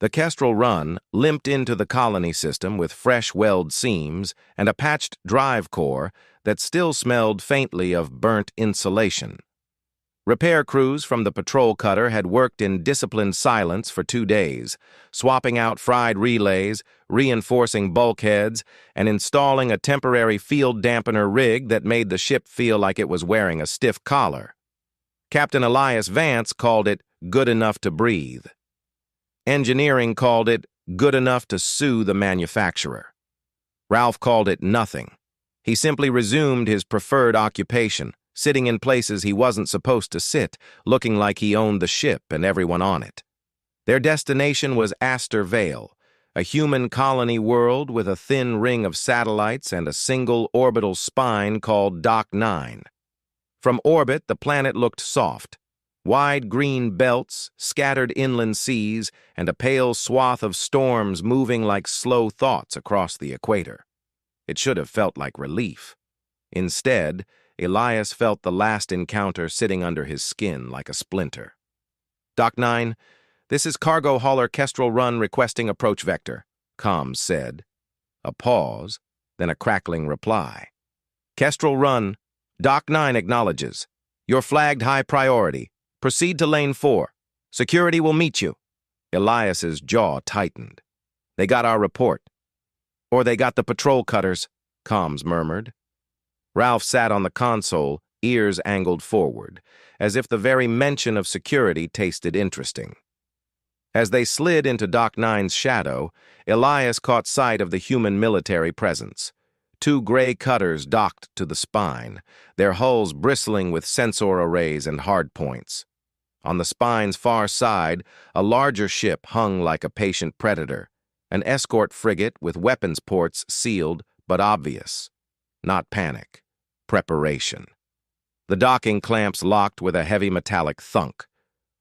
The Kestrel Run limped into the colony system with fresh weld seams and a patched drive core that still smelled faintly of burnt insulation. Repair crews from the patrol cutter had worked in disciplined silence for 2 days, swapping out fried relays, reinforcing bulkheads, and installing a temporary field dampener rig that made the ship feel like it was wearing a stiff collar. Captain Elias Vance called it good enough to breathe. Engineering called it good enough to sue the manufacturer. Ralph called it nothing. He simply resumed his preferred occupation, sitting in places he wasn't supposed to sit, looking like he owned the ship and everyone on it. Their destination was Astor Vale, a human colony world with a thin ring of satellites and a single orbital spine called Dock 9. From orbit, the planet looked soft. Wide green belts, scattered inland seas, and a pale swath of storms moving like slow thoughts across the equator. It should have felt like relief. Instead, Elias felt the last encounter sitting under his skin like a splinter. Dock 9, this is cargo hauler Kestrel Run requesting approach vector, comms said. A pause, then a crackling reply. Kestrel Run, Dock 9 acknowledges. You're flagged high priority. Proceed to lane 4. Security will meet you. Elias's jaw tightened. They got our report. Or they got the patrol cutters, comms murmured. Ralph sat on the console, ears angled forward, as if the very mention of security tasted interesting. As they slid into Dock 9's shadow, Elias caught sight of the human military presence. 2 gray cutters docked to the spine, their hulls bristling with sensor arrays and hardpoints. On the spine's far side, a larger ship hung like a patient predator, an escort frigate with weapons ports sealed but obvious. Not panic, preparation. The docking clamps locked with a heavy metallic thunk.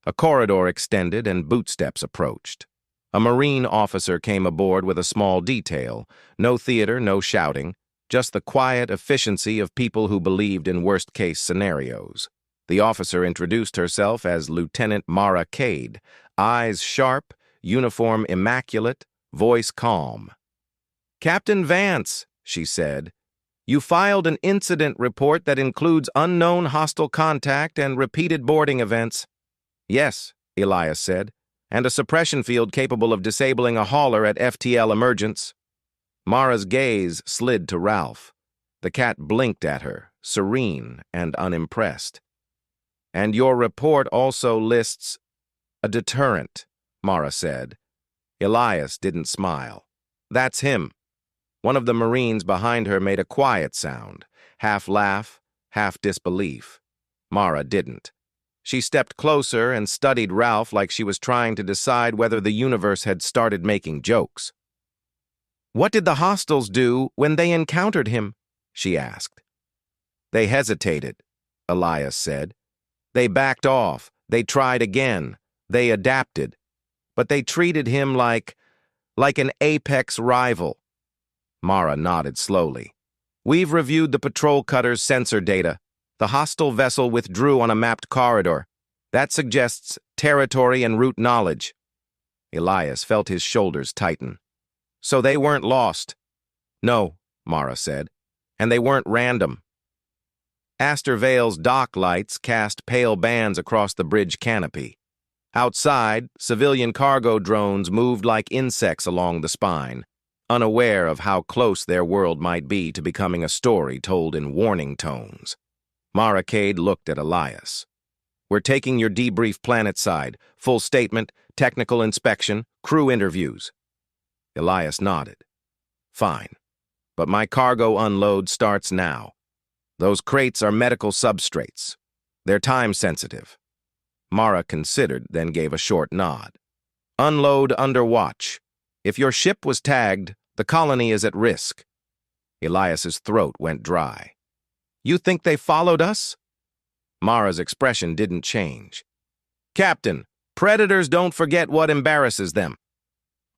A corridor extended and bootsteps approached. A Marine officer came aboard with a small detail. No theater, no shouting, just the quiet efficiency of people who believed in worst-case scenarios. The officer introduced herself as Lieutenant Mara Cade, eyes sharp, uniform immaculate, voice calm. Captain Vance, she said, you filed an incident report that includes unknown hostile contact and repeated boarding events. Yes, Elias said, and a suppression field capable of disabling a hauler at FTL emergence. Mara's gaze slid to Ralph. The cat blinked at her, serene and unimpressed. And your report also lists a deterrent, Mara said. Elias didn't smile. That's him. One of the Marines behind her made a quiet sound, half laugh, half disbelief. Mara didn't. She stepped closer and studied Ralph like she was trying to decide whether the universe had started making jokes. What did the hostiles do when they encountered him? She asked. They hesitated, Elias said. They backed off. They tried again. They adapted. But they treated him like an apex rival. Mara nodded slowly. We've reviewed the patrol cutter's sensor data. The hostile vessel withdrew on a mapped corridor. That suggests territory and route knowledge. Elias felt his shoulders tighten. So they weren't lost. No, Mara said. And they weren't random. Astor Vale's dock lights cast pale bands across the bridge canopy. Outside, civilian cargo drones moved like insects along the spine, unaware of how close their world might be to becoming a story told in warning tones. Mara Cade looked at Elias. We're taking your debrief planetside, full statement, technical inspection, crew interviews. Elias nodded. Fine, but my cargo unload starts now. Those crates are medical substrates. They're time-sensitive. Mara considered, then gave a short nod. Unload under watch. If your ship was tagged, the colony is at risk. Elias's throat went dry. You think they followed us? Mara's expression didn't change. Captain, predators don't forget what embarrasses them.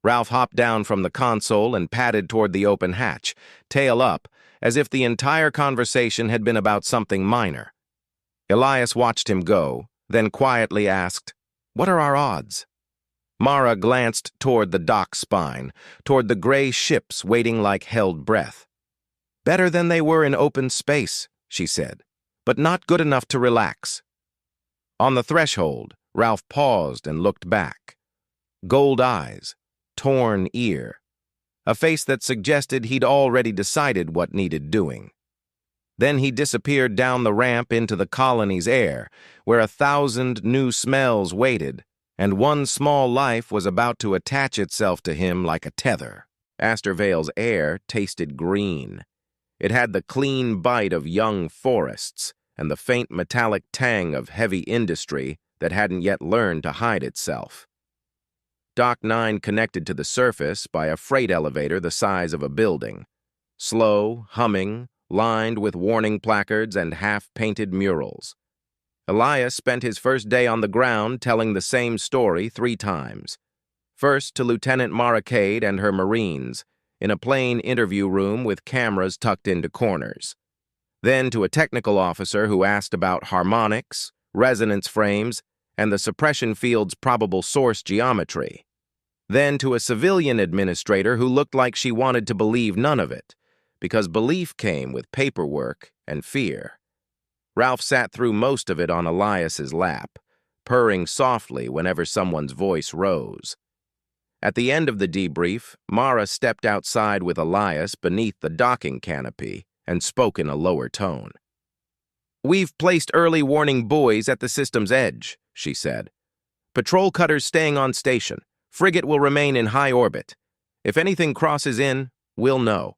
Ralph hopped down from the console and padded toward the open hatch, tail up, as if the entire conversation had been about something minor. Elias watched him go, then quietly asked, What are our odds? Mara glanced toward the dock spine, toward the gray ships waiting like held breath. "Better than they were in open space," she said, "but not good enough to relax." On the threshold, Ralph paused and looked back. Gold eyes, torn ear, a face that suggested he'd already decided what needed doing. Then he disappeared down the ramp into the colony's air, where 1,000 new smells waited, and one small life was about to attach itself to him like a tether. Astorvale's air tasted green. It had the clean bite of young forests and the faint metallic tang of heavy industry that hadn't yet learned to hide itself. Dock 9 connected to the surface by a freight elevator the size of a building. Slow, humming, lined with warning placards and half-painted murals. Elias spent his first day on the ground telling the same story 3 times. First to Lieutenant Maracade and her Marines, in a plain interview room with cameras tucked into corners. Then to a technical officer who asked about harmonics, resonance frames, and the suppression field's probable source geometry. Then to a civilian administrator who looked like she wanted to believe none of it, because belief came with paperwork and fear. Ralph sat through most of it on Elias's lap, purring softly whenever someone's voice rose. At the end of the debrief, Mara stepped outside with Elias beneath the docking canopy and spoke in a lower tone. "We've placed early warning buoys at the system's edge," she said. "Patrol cutters staying on station. Frigate will remain in high orbit. If anything crosses in, we'll know."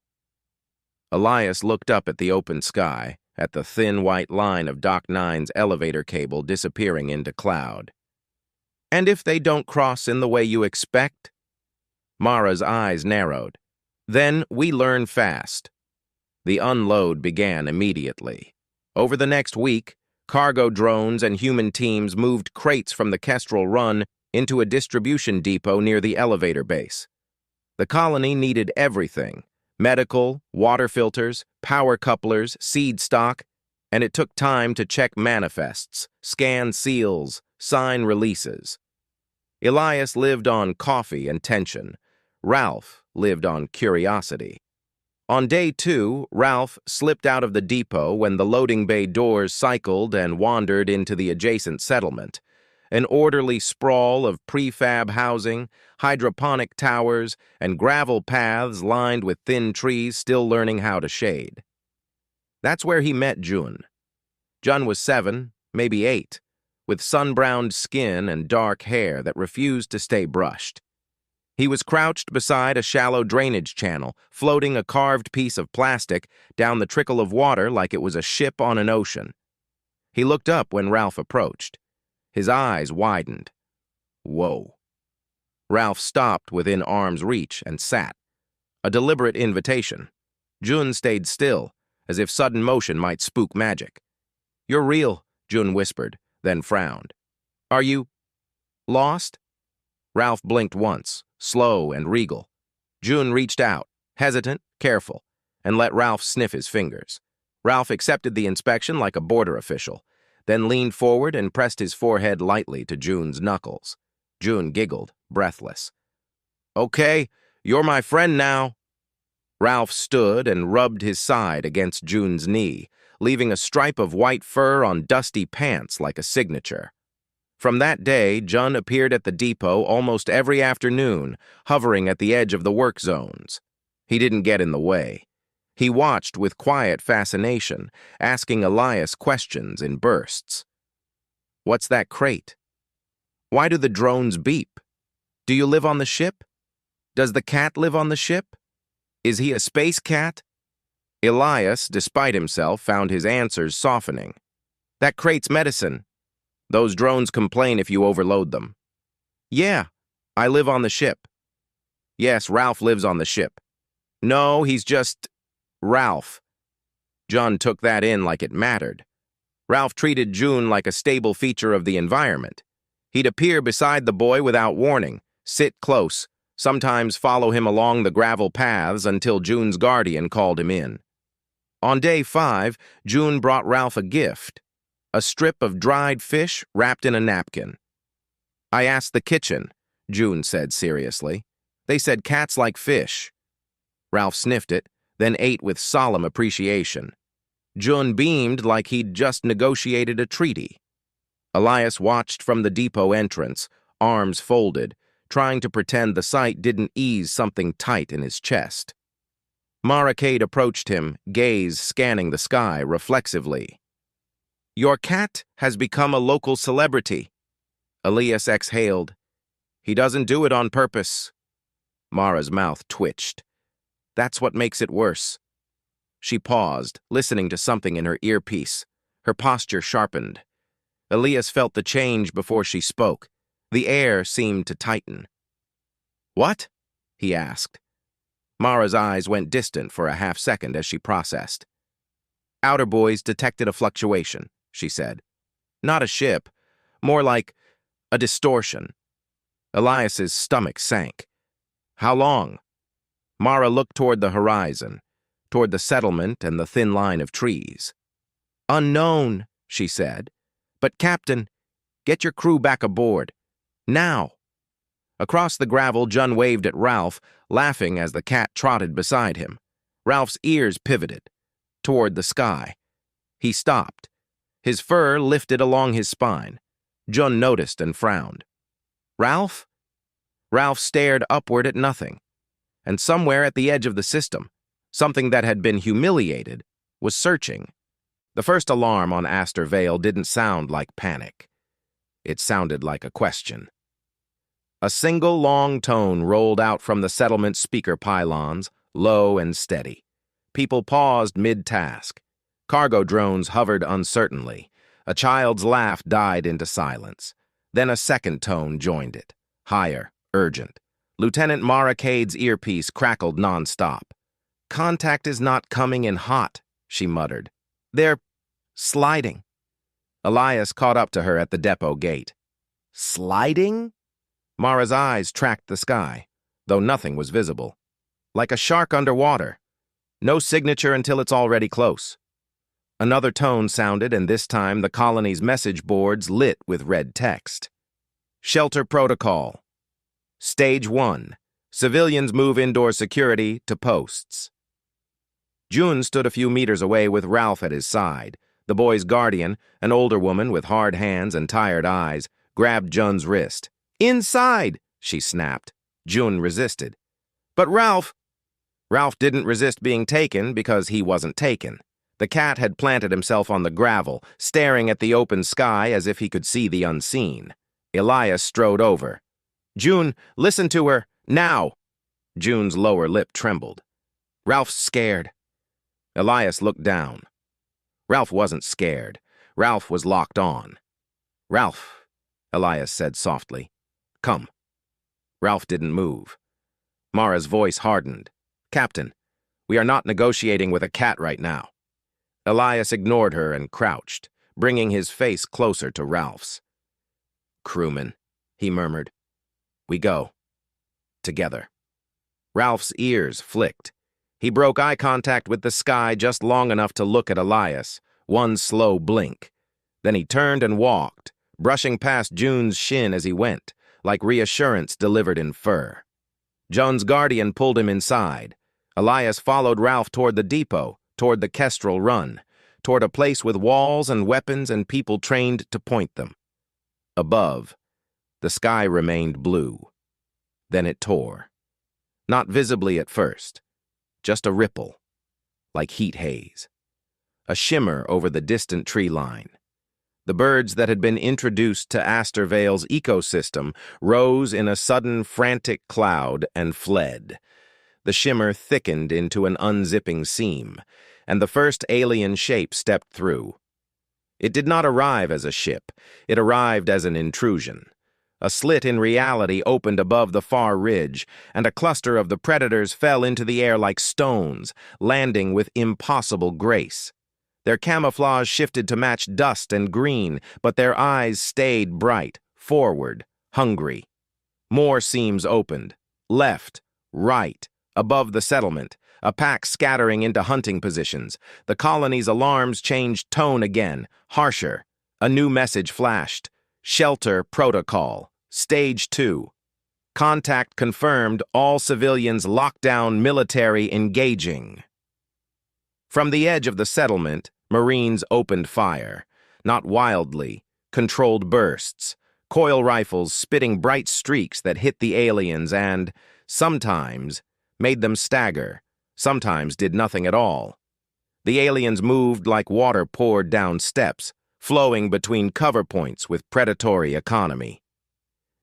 Elias looked up at the open sky, at the thin white line of Dock 9's elevator cable disappearing into cloud. "And if they don't cross in the way you expect?" Mara's eyes narrowed. "Then we learn fast." The unload began immediately. Over the next week, cargo drones and human teams moved crates from the Kestrel Run into a distribution depot near the elevator base. The colony needed everything: medical, water filters, power couplers, seed stock, and it took time to check manifests, scan seals, sign releases. Elias lived on coffee and tension. Ralph lived on curiosity. On day 2, Ralph slipped out of the depot when the loading bay doors cycled and wandered into the adjacent settlement, an orderly sprawl of prefab housing, hydroponic towers, and gravel paths lined with thin trees still learning how to shade. That's where he met Jun. Jun was 7, maybe 8, with sun-browned skin and dark hair that refused to stay brushed. He was crouched beside a shallow drainage channel, floating a carved piece of plastic down the trickle of water like it was a ship on an ocean. He looked up when Ralph approached. His eyes widened. Whoa. Ralph stopped within arm's reach and sat. A deliberate invitation. Jun stayed still, as if sudden motion might spook magic. "You're real," Jun whispered, then frowned. "Are you lost?" Ralph blinked once, slow and regal. Jun reached out, hesitant, careful, and let Ralph sniff his fingers. Ralph accepted the inspection like a border official, then leaned forward and pressed his forehead lightly to Jun's knuckles. Jun giggled, breathless. "Okay, you're my friend now." Ralph stood and rubbed his side against Jun's knee, leaving a stripe of white fur on dusty pants like a signature. From that day, Jun appeared at the depot almost every afternoon, hovering at the edge of the work zones. He didn't get in the way. He watched with quiet fascination, asking Elias questions in bursts. "What's that crate? Why do the drones beep? Do you live on the ship? Does the cat live on the ship? Is he a space cat?" Elias, despite himself, found his answers softening. "That crate's medicine. Those drones complain if you overload them." "Yeah, I live on the ship." "Yes, Ralph lives on the ship." "No, he's just Ralph." Jun took that in like it mattered. Ralph treated Jun like a stable feature of the environment. He'd appear beside the boy without warning, sit close, sometimes follow him along the gravel paths until Jun's guardian called him in. On day 5, Jun brought Ralph a gift, a strip of dried fish wrapped in a napkin. "I asked the kitchen," June said seriously. They said cats like fish. Ralph sniffed it, then ate with solemn appreciation. June beamed like he'd just negotiated a treaty. Elias watched from the depot entrance, arms folded, trying to pretend the sight didn't ease something tight in his chest. Mara Cade approached him, gaze scanning the sky reflexively. "Your cat has become a local celebrity." Elias exhaled. "He doesn't do it on purpose." Mara's mouth twitched. "That's what makes it worse." She paused, listening to something in her earpiece. Her posture sharpened. Elias felt the change before she spoke. The air seemed to tighten. "What?" he asked. Mara's eyes went distant for a half-second as she processed. "Outer boys detected a fluctuation," she said. "Not a ship, more like a distortion." Elias's stomach sank. "How long?" Mara looked toward the horizon, toward the settlement and the thin line of trees. "Unknown," she said. "But, Captain, get your crew back aboard. Now." Across the gravel, Jun waved at Ralph, laughing as the cat trotted beside him. Ralph's ears pivoted toward the sky. He stopped. His fur lifted along his spine. Jun noticed and frowned. "Ralph?" Ralph stared upward at nothing. And somewhere at the edge of the system, something that had been humiliated was searching. The first alarm on Astor Vale didn't sound like panic. It sounded like a question. A single long tone rolled out from the settlement speaker pylons, low and steady. People paused mid-task. Cargo drones hovered uncertainly. A child's laugh died into silence. Then a second tone joined it, higher, urgent. Lieutenant Mara Cade's earpiece crackled nonstop. "Contact is not coming in hot," she muttered. "They're sliding." Elias caught up to her at the depot gate. "Sliding?" Mara's eyes tracked the sky, though nothing was visible. "Like a shark underwater. No signature until it's already close." Another tone sounded, and this time the colony's message boards lit with red text. "Shelter protocol. Stage 1. Civilians move indoor security to posts." June stood a few meters away with Ralph at his side. The boy's guardian, an older woman with hard hands and tired eyes, grabbed Jun's wrist. "Inside!" she snapped. June resisted. "But Ralph—" Ralph didn't resist being taken because he wasn't taken. The cat had planted himself on the gravel, staring at the open sky as if he could see the unseen. Elias strode over. "June, listen to her, now!" June's lower lip trembled. "Ralph's scared." Elias looked down. Ralph wasn't scared. Ralph was locked on. "Ralph," Elias said softly. "Come." Ralph didn't move. Mara's voice hardened. "Captain, we are not negotiating with a cat right now." Elias ignored her and crouched, bringing his face closer to Ralph's. "Crewman," he murmured. "We go. Together." Ralph's ears flicked. He broke eye contact with the sky just long enough to look at Elias, one slow blink. Then he turned and walked, brushing past June's shin as he went, like reassurance delivered in fur. Jun's guardian pulled him inside. Elias followed Ralph toward the depot, toward the Kestrel Run, toward a place with walls and weapons and people trained to point them. Above, the sky remained blue. Then it tore. Not visibly at first, just a ripple, like heat haze. A shimmer over the distant tree line. The birds that had been introduced to Astor Vale's ecosystem rose in a sudden frantic cloud and fled. The shimmer thickened into an unzipping seam, and the first alien shape stepped through. It did not arrive as a ship. It arrived as an intrusion. A slit in reality opened above the far ridge, and a cluster of the predators fell into the air like stones, landing with impossible grace. Their camouflage shifted to match dust and green, but their eyes stayed bright, forward, hungry. More seams opened, left, right, above the settlement, a pack scattering into hunting positions. The colony's alarms changed tone again, harsher. A new message flashed. Shelter protocol. Stage 2. Contact confirmed, all civilians lockdown, military engaging. From the edge of the settlement, Marines opened fire. Not wildly, controlled bursts, coil rifles spitting bright streaks that hit the aliens and, sometimes, made them stagger, sometimes did nothing at all. The aliens moved like water poured down steps, flowing between cover points with predatory economy.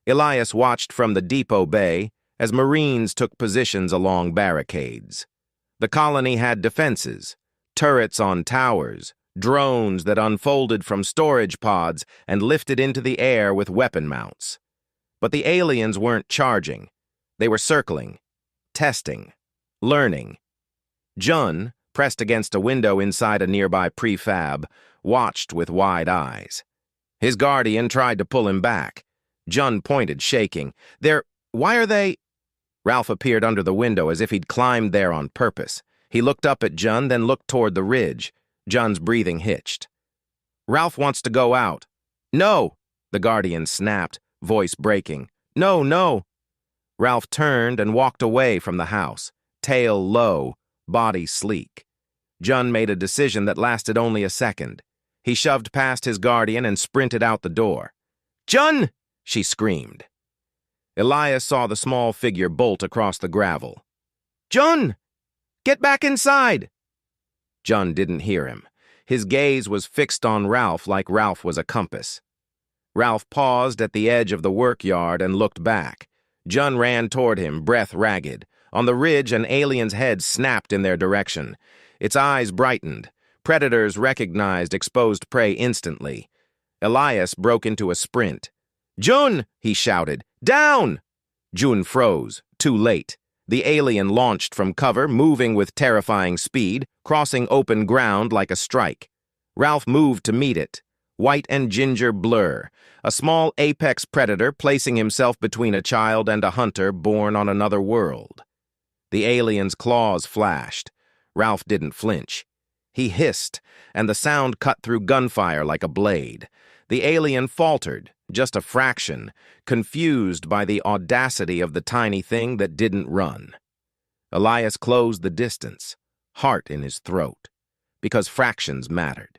Elias watched from the depot bay as Marines took positions along barricades. The colony had defenses, turrets on towers, drones that unfolded from storage pods and lifted into the air with weapon mounts. But the aliens weren't charging. They were circling, testing, learning. Jun, pressed against a window inside a nearby prefab, watched with wide eyes. His guardian tried to pull him back. Jun pointed, shaking. Why are they? Ralph appeared under the window as if he'd climbed there on purpose. He looked up at Jun, then looked toward the ridge. Jun's breathing hitched. Ralph wants to go out. No, the guardian snapped, voice breaking. No, no. Ralph turned and walked away from the house, tail low, body sleek. Jun made a decision that lasted only a second. He shoved past his guardian and sprinted out the door. Jun! She screamed. Elias saw the small figure bolt across the gravel. Jun! Get back inside! Jun didn't hear him. His gaze was fixed on Ralph like Ralph was a compass. Ralph paused at the edge of the work yard and looked back. Jun ran toward him, breath ragged. On the ridge, an alien's head snapped in their direction. Its eyes brightened. Predators recognized exposed prey instantly. Elias broke into a sprint. Jun! He shouted. Down! Jun froze, too late. The alien launched from cover, moving with terrifying speed, crossing open ground like a strike. Ralph moved to meet it. White and ginger blur. A small apex predator placing himself between a child and a hunter born on another world. The alien's claws flashed. Ralph didn't flinch. He hissed, and the sound cut through gunfire like a blade. The alien faltered, just a fraction, confused by the audacity of the tiny thing that didn't run. Elias closed the distance, heart in his throat, because fractions mattered.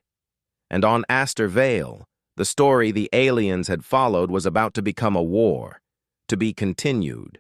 And on Astor Vale, the story the aliens had followed was about to become a war, to be continued.